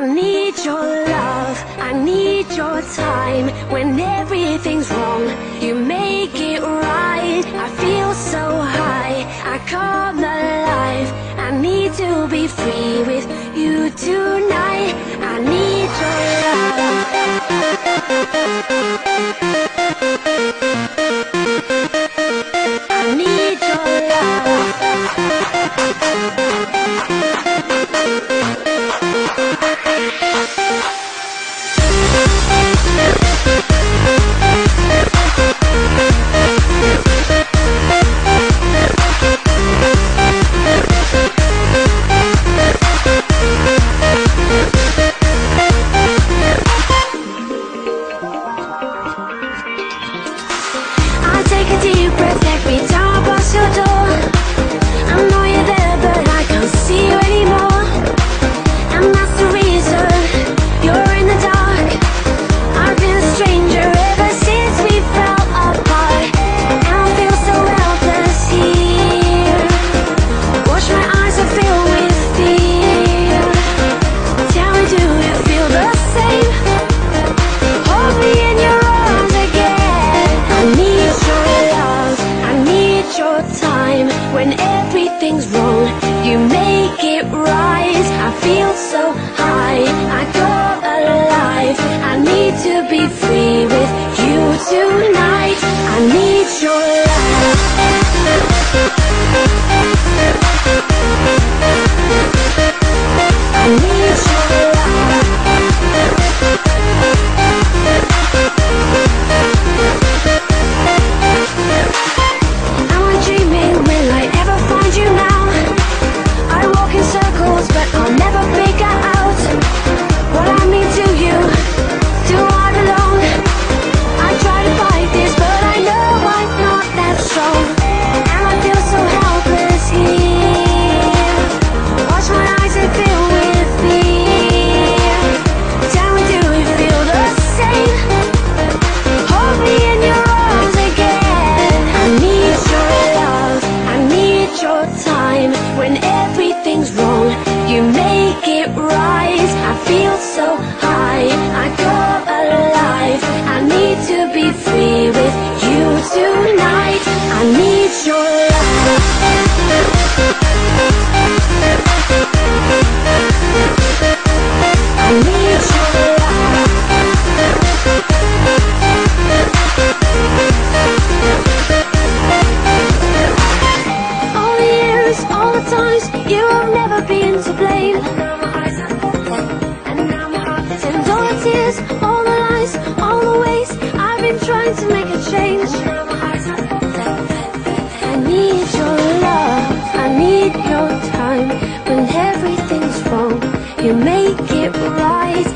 need your love, I need your time. When everything's wrong, you make it right. I feel so high, I come alive. I need to be free with you tonight. I need your love. I need your love. I'll take a deep breath, take me down past your door. I know you're there, but I can't see you anymore. And that's the reason you're in the dark. I've been a stranger ever since we fell apart. And I feel so helpless here. Watch my eyes are filled with fear. Tell me, do you feel the same? Hold me in your arms again. I need your love, I need your time. When everything's wrong, you make it right. I feel so high, I come alive. I need to be free with you tonight. I need your love. I need your love. Am I dreaming? Will I ever find you now? I walk in circles, but I'll never figure out what I mean to you. Do I belong? I try to fight this, but I know I'm not that strong. And I feel so helpless here. Watch my eyes and fill with fear. Tell me, do you feel the same? Hold me in your arms again. I need your love, I need your time. When everything's wrong, you make it right. I feel so high, I come alive. I need to be free with you tonight. I need your love. I need your love. All the years, all the times, you have never been to blame. And all the tears, all the lies, all the ways I've been trying to make a change. I need your love, I need your time. When everything's wrong, you make it right.